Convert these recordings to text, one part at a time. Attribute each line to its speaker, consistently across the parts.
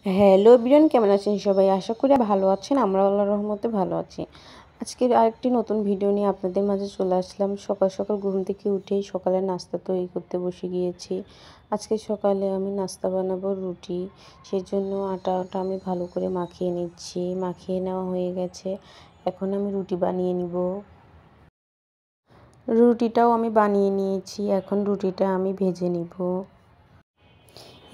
Speaker 1: Hello everyone, কেমন আছেন সবাই? আশা করি ভালো আছেন। আমরা আল্লাহর রহমতে ভালো আছি। আজকে আরেকটি নতুন ভিডিও নিয়ে আপনাদের মাঝে চলে আসলাম। সকাল সকাল ঘুম থেকে উঠেই সকালের নাস্তা তৈরি করতে বসে গিয়েছি। আজকে সকালে আমি নাস্তা বানাবো রুটি। সেজন্য আটাটা আমি ভালো করে মাখিয়ে নিচ্ছি। মাখিয়ে নেওয়া হয়ে গেছে। এখন আমি রুটি বানিয়ে নিব। রুটিটাও আমি বানিয়ে নিয়েছি। এখন রুটিটা আমি ভেজে নিব।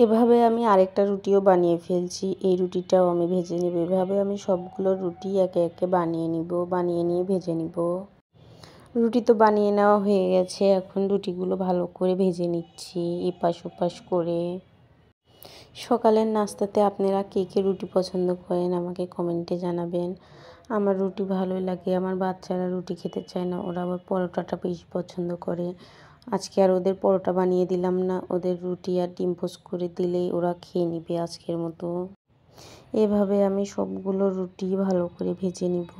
Speaker 1: এভাবে আমি আরেকটা রুটিও বানিয়ে ফেলছি। এই রুটিটাও আমি ভেজে নেব। এভাবে আমি সবগুলো রুটি একে একে বানিয়ে নিব। বানিয়ে নিয়ে ভেজে নিব। রুটি তো বানিয়ে নেওয়া হয়ে গেছে। এখন রুটিগুলো ভালো করে ভেজে নিচ্ছি এপাশ ওপাশ করে। সকালের নাস্তাতে আপনারা কে কে রুটি পছন্দ করেন আমাকে কমেন্টে জানাবেন। আমার রুটি ভালোই লাগে। আমার বাচ্চারা রুটি খেতে চায় না, ওরা আবার পরোটাটা বেশি পছন্দ করে। আজকে আর ওদের পরোটা বানিয়ে দিলাম না, ওদের রুটি আর ডিম পোস্ট করে দিলেই ওরা খেয়ে নিবে আজকের মতো। এভাবে আমি সবগুলো রুটি ভালো করে ভেজে নিব।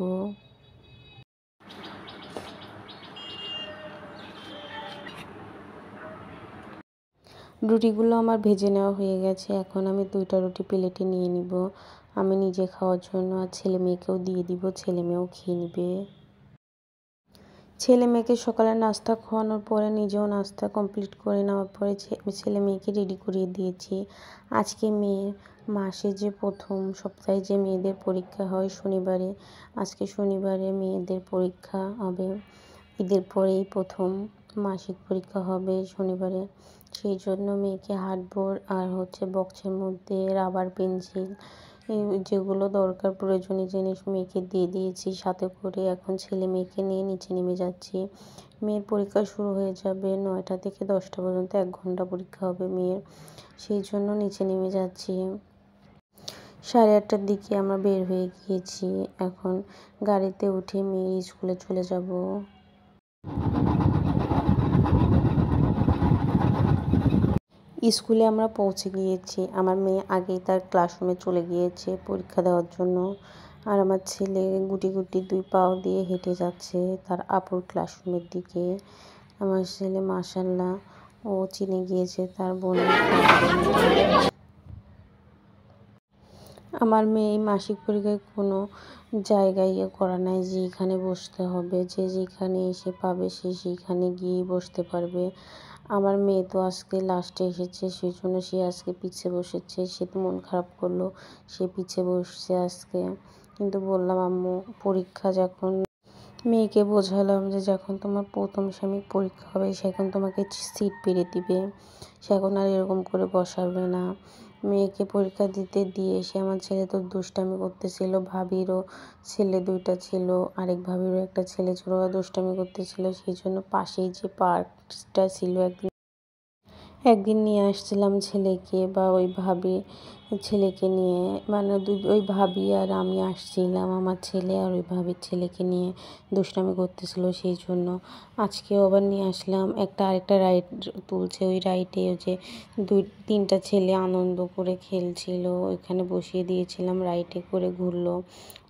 Speaker 1: রুটিগুলো আমার ভেজে নেওয়া হয়ে গেছে। এখন আমি 2টা রুটি প্লেটে নিয়ে নিব। আমি নিজে খাওয়ার জন্য আর ছেলে মেয়েকেও দিয়ে দিব, ছেলে মেয়েও খেয়ে নিবে। ছেলে মেয়েকে সকালে নাস্তা খাওয়ানোর পরে নিজেও নাস্তা কমপ্লিট করে নেওয়ার পরে ছেলে মেয়েকে রেডি করিয়ে দিয়েছি। আজকে মেয়ের মাসে যে প্রথম সপ্তাহে যে মেয়েদের পরীক্ষা হয় শনিবারে, আজকে শনিবারে মেয়েদের পরীক্ষা হবে। ঈদের পরেই প্রথম মাসিক পরীক্ষা হবে শনিবারে। সেই জন্য মেয়েকে হার্ডবোর্ড আর বক্সের মধ্যে রাবার পেন্সিল যেগুলো দরকার প্রয়োজনীয় জিনিস মেয়েকে দিয়ে দিয়েছি সাথে করে। এখন ছেলে মেয়েকে নিয়ে নিচে নেমে যাচ্ছি। মেয়ের পরীক্ষা শুরু হয়ে যাবে 9টা থেকে 10টা পর্যন্ত, 1 ঘন্টা পরীক্ষা হবে মেয়ের। সেই জন্য নিচে নেমে যাচ্ছি। 8:30টার দিকে আমরা বের হয়ে গিয়েছি। এখন গাড়িতে উঠে মেয়ের স্কুলে চলে যাব। স্কুলে আমরা পৌঁছে গিয়েছি। আমার মেয়ে আগেই তার ক্লাসরুমে চলে গিয়েছে পরীক্ষা দেওয়ার জন্য। আর আমার ছেলে গুটি গুটি 2 পাও দিয়ে হেঁটে যাচ্ছে তার আপুর ক্লাসরুমের দিকে। আমার ছেলে মাশাআল্লাহ ও চিনে গিয়েছে তার বোনের ক্লাসরুম। আমার মেয়ে এই মাসিক পরীক্ষায় কোনো জায়গায় করা নাই যে এখানে বসতে হবে, যে যেখানে এসে পাবে সে সেইখানে গিয়েই বসতে পারবে। আমার মেয়ে তো আজকে লাস্টে এসেছে, সেই জন্য সে আজকে পিছে বসেছে। সে তো মন খারাপ করলো, সে পিছে বসছে আজকে। কিন্তু বললাম আম্মু পরীক্ষা যখন, মেয়েকে বোঝালাম যে যখন তোমার প্রথম সেমিস্টার পরীক্ষা হবে সেখন তোমাকে সিট পেরে দিবে, সেখন আর এরকম করে বসাবে না। মেয়েকে পরীক্ষা দিতে দিয়ে এসে আমার ছেলে তো দুষ্টামি করতেছিল। ভাবিরও ছেলে 2টা ছিল, আরেক ভাবিরও একটা ছেলে ছিল, ওরা দুষ্টামি করতেছিল। সেই জন্য পাশেই যে পার্কটা ছিল একদিন নিয়ে আসছিলাম ছেলেকে, বা ওই ভাবি ছেলেকে নিয়ে, মানে ওই ভাবি আর আমি আসছিলাম আমার ছেলে আর ওই ভাবির ছেলেকে নিয়ে দুষ্টামি করতেছিল। সেই জন্য আজকেও আবার নিয়ে আসলাম। আরেকটা রাইড তুলছে, ওই রাইডে যে 2-3টা ছেলে আনন্দ করে খেলছিল, ওইখানে বসিয়ে দিয়েছিলাম। রাইডে করে ঘুরলো,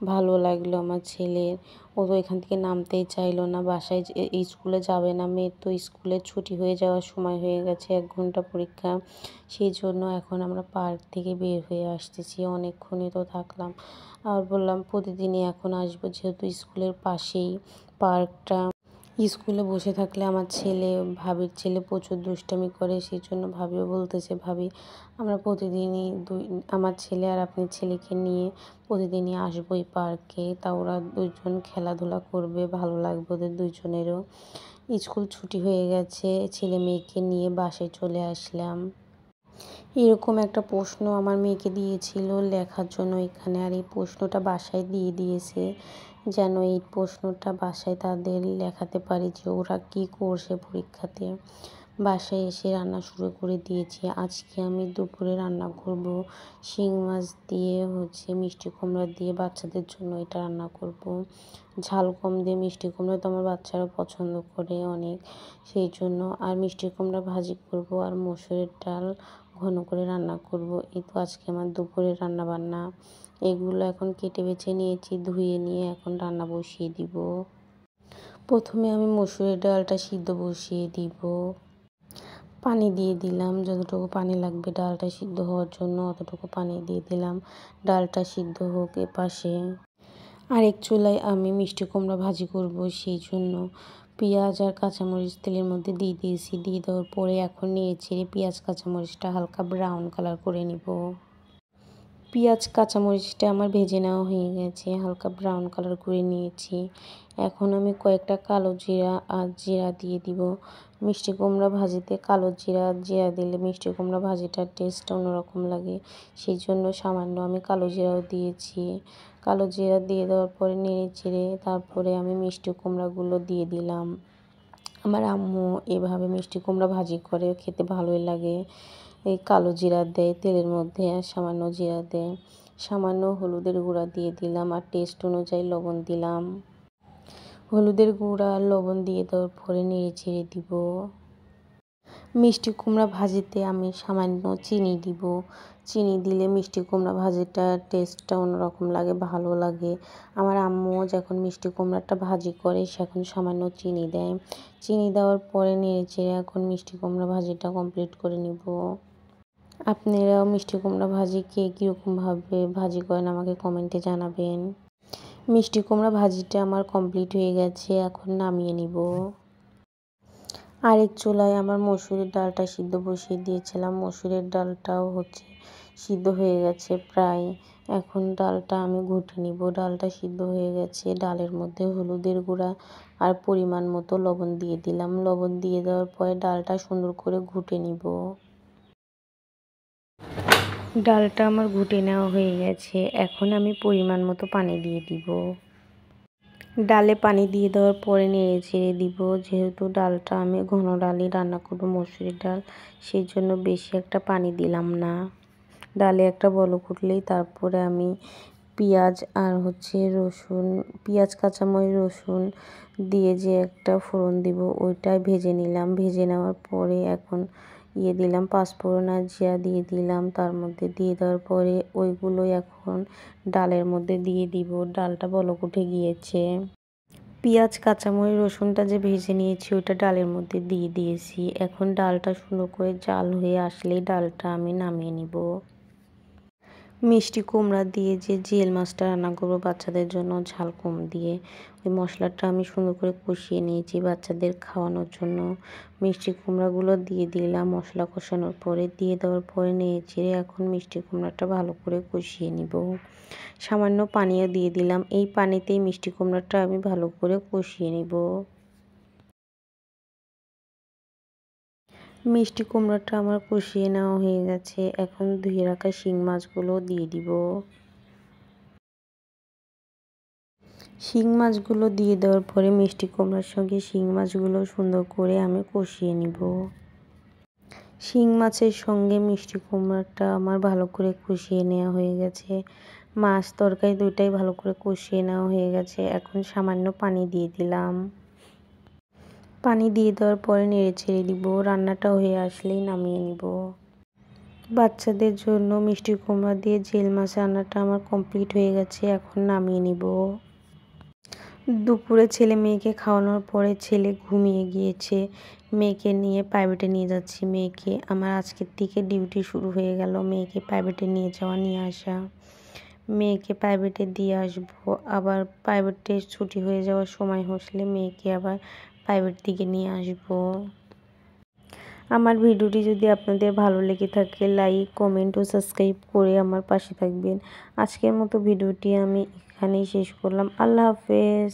Speaker 1: ভালো লাগলো আমার ছেলের। ও তো এখান থেকে নামতেই চাইলো না, বাসায় স্কুলে যাবে না। মেয়ের তো স্কুলে ছুটি হয়ে যাওয়ার সময় হয়ে গেছে, 1 ঘন্টা পরীক্ষা। সেই জন্য এখন আমরা পার্ক থেকে বের হয়ে আসতেছি। অনেকক্ষণই তো থাকলাম, আর বললাম প্রতিদিনই এখন আসবো যেহেতু স্কুলের পাশেই পার্কটা। স্কুলে বসে থাকলে আমার ছেলে, ভাবির ছেলে প্রচুর দুষ্টামি করে। সেই জন্য ভাবিও বলতেছে, ভাবি আমরা প্রতিদিনই আমার ছেলে আর আপনার ছেলেকে নিয়ে প্রতিদিনই আসবো এই পার্কে, তা ওরা 2জন খেলাধুলা করবে, ভালো লাগবে ওদের 2জনেরও। স্কুল ছুটি হয়ে গেছে, ছেলে মেয়েকে নিয়ে বাসায় চলে আসলাম। এরকম একটা প্রশ্ন আমার মেয়েকে দিয়েছিল লেখার জন্য এখানে, আর এই প্রশ্নটা বাসায় দিয়ে দিয়েছে যেন এই প্রশ্নটা বাসায় তাদের লেখাতে পারে যে ওরা কী করছে পরীক্ষাতে। বাসায় এসে রান্না শুরু করে দিয়েছি। আজকে আমি দুপুরে রান্না করব শিং মাছ দিয়ে মিষ্টি কুমড়া দিয়ে, বাচ্চাদের জন্য এটা রান্না করব। ঝাল কম দিয়ে মিষ্টি কুমড়া তো আমার বাচ্চারা পছন্দ করে অনেক, সেই জন্য। আর মিষ্টি কুমড়া ভাজি করব আর মসুরের ডাল ঘন করে রান্না করব। এই তো আজকে আমার দুপুরের রান্না বান্না। এগুলো এখন কেটে বেছে নিয়েছি, ধুয়ে নিয়ে এখন রান্না বসিয়ে দিব। প্রথমে আমি মসুরের ডালটা সিদ্ধ বসিয়ে দিব। পানি দিয়ে দিলাম, যতটুকু পানি লাগবে ডালটা সিদ্ধ হওয়ার জন্য অতটুকু পানি দিয়ে দিলাম। ডালটা সিদ্ধ হোক এপাশে। আরেক চুলায় আমি মিষ্টি কুমড়া ভাজি করব, সেই জন্য পেঁয়াজ আর কাঁচামরিচ তেলের মধ্যে দিয়ে দিয়েছি। দিয়ে দেওয়ার পরে এখন নেড়ে চেড়ে পেঁয়াজ কাঁচামরিচটা হালকা ব্রাউন কালার করে নিব। পেঁয়াজ কাঁচামরিচটা আমার ভেজে নেওয়া হয়ে গেছে, হালকা ব্রাউন কালার করে নিয়েছি। এখন আমি কয়েকটা কালো জিরা আর জিরা দিয়ে দিব। মিষ্টি কুমড়া ভাজিতে কালো জিরা আর জিরা দিলে মিষ্টি কুমড়া ভাজিটার টেস্টটা অন্যরকম লাগে, সেই জন্য সামান্য আমি কালো জিরাও দিয়েছি। কালো জিরা দিয়ে দেওয়ার পরে নেড়ে চেড়ে তারপরে আমি মিষ্টি কুমড়াগুলো দিয়ে দিলাম। আমার আম্মু এভাবে মিষ্টি কুমড়া ভাজি করে, খেতে ভালোই লাগে। এই কালো জিরা দেয় তেলের মধ্যে আর সামান্য জিরা দেয়। সামান্য হলুদের গুঁড়া দিয়ে দিলাম আর টেস্ট অনুযায়ী লবণ দিলাম। হলুদের গুঁড়া আর লবণ দিয়ে দেওয়ার পরে নেড়ে ছেড়ে দিব। মিষ্টি কুমড়া ভাজিতে আমি সামান্য চিনি দিব। চিনি দিলে মিষ্টি কুমড়া ভাজিটার টেস্টটা অন্যরকম লাগে, ভালো লাগে। আমার আম্মু যখন মিষ্টি কুমড়াটা ভাজি করে সেখন সামান্য চিনি দেয়। চিনি দেওয়ার পরে নেড়ে চেড়ে এখন মিষ্টি কুমড়া ভাজিটা কমপ্লিট করে নিব। আপনারাও মিষ্টি কুমড়া ভাজি কে কীরকমভাবে ভাজি করেন আমাকে কমেন্টে জানাবেন। মিষ্টি কুমড়া ভাজিটা আমার কমপ্লিট হয়ে গেছে, এখন নামিয়ে নিব। আরেক চুলায় আমার মসুরের ডালটা সিদ্ধ বসিয়ে দিয়েছিলাম। মসুরের ডালটাও সিদ্ধ হয়ে গেছে প্রায়। এখন ডালটা আমি ঘুটে নিব। ডালটা সিদ্ধ হয়ে গেছে, ডালের মধ্যে হলুদের গুঁড়া আর পরিমাণ মতো লবণ দিয়ে দিলাম। লবণ দিয়ে দেওয়ার পরে ডালটা সুন্দর করে ঘুটে নিব। ডালটা আমার ঘুটে নেওয়া হয়ে গেছে, এখন আমি পরিমাণ মতো পানি দিয়ে দিব। ডালে পানি দিয়ে দেওয়ার পরে নেড়ে ছেড়ে দিব। যেহেতু ডালটা আমি ঘন ডালই রান্না করব, মসুরির ডাল, সেই জন্য বেশি একটা পানি দিলাম না। ডালে একটা বলক উঠলেই তারপরে আমি পেঁয়াজ আর রসুন, পেঁয়াজ কাঁচামরিচ রসুন দিয়ে যে একটা ফোড়ন দিব ওইটাই ভেজে নিলাম। ভেজে নেওয়ার পরে এখন দিলাম পাঁচফোড়ন আর জিরা দিয়ে দিলাম। তার মধ্যে দিয়ে দেওয়ার পরে ওইগুলোই এখন ডালের মধ্যে দিয়ে দিব। ডালটা বলক উঠে গিয়েছে। পেঁয়াজ কাঁচামরিচ রসুনটা যে ভেজে নিয়েছি ওইটা ডালের মধ্যে দিয়ে দিয়েছি। এখন ডালটা সুন্দর করে জাল হয়ে আসলেই ডালটা আমি নামিয়ে নিব। মিষ্টি কুমড়া দিয়ে যে জিয়েল মাছটা রান্না করবো বাচ্চাদের জন্য ঝাল কম দিয়ে, ওই মশলাটা আমি সুন্দর করে কষিয়ে নিয়েছি বাচ্চাদের খাওয়ানোর জন্য। মিষ্টি কুমড়াগুলো দিয়ে দিলাম। মশলা কষানোর পরে দিয়ে দেওয়ার পরে নেড়ে চেড়ে এখন মিষ্টি কুমড়াটা ভালো করে কষিয়ে নিব। সামান্য পানিও দিয়ে দিলাম। এই পানিতেই মিষ্টি কুমড়াটা আমি ভালো করে কষিয়ে নিব। মিষ্টি কুমড়াটা আমার কষিয়ে নেওয়া হয়ে গেছে, এখন ধুয়ে রাখা শিং মাছগুলো দিয়ে দিব। শিং মাছগুলো দিয়ে দেওয়ার পরে মিষ্টি কুমড়ার সঙ্গে শিং মাছগুলো সুন্দর করে আমি কষিয়ে নিব। শিং মাছের সঙ্গে মিষ্টি কুমড়াটা আমার ভালো করে কষিয়ে নেওয়া হয়ে গেছে। মাছ তরকারি দুইটাই ভালো করে কষিয়ে নেওয়া হয়ে গেছে, এখন সামান্য পানি দিয়ে দিলাম। পানি দিয়ে দেওয়ার পরে নেড়ে ছেড়ে দিব। রান্নাটা হয়ে আসলেই নামিয়ে নিব। বাচ্চাদের জন্য মিষ্টি কুমড়া দিয়ে জিয়েল মাছ রান্নাটা আমার কমপ্লিট হয়ে গেছে, এখন নামিয়ে নিব। দুপুরে ছেলে মেয়েকে খাওয়ানোর পরে ছেলে ঘুমিয়ে গিয়েছে। মেয়েকে নিয়ে প্রাইভেটে নিয়ে যাচ্ছি। মেয়েকে আমার আজকের থেকে ডিউটি শুরু হয়ে গেল, মেয়েকে প্রাইভেটে নিয়ে যাওয়া নিয়ে আসা। মেয়েকে প্রাইভেটে দিয়ে আসবো, আবার প্রাইভেটে ছুটি হয়ে যাওয়ার সময় হলে মেয়েকে আবার প্রাইভেট থেকে নিয়ে আসবো। আমার ভিডিওটি যদি আপনাদের ভালো লেগে থাকে লাইক কমেন্ট ও সাবস্ক্রাইব করে আমার পাশে থাকবেন। আজকের মতো ভিডিওটি আমি এখানেই শেষ করলাম। আল্লাহ হাফেজ।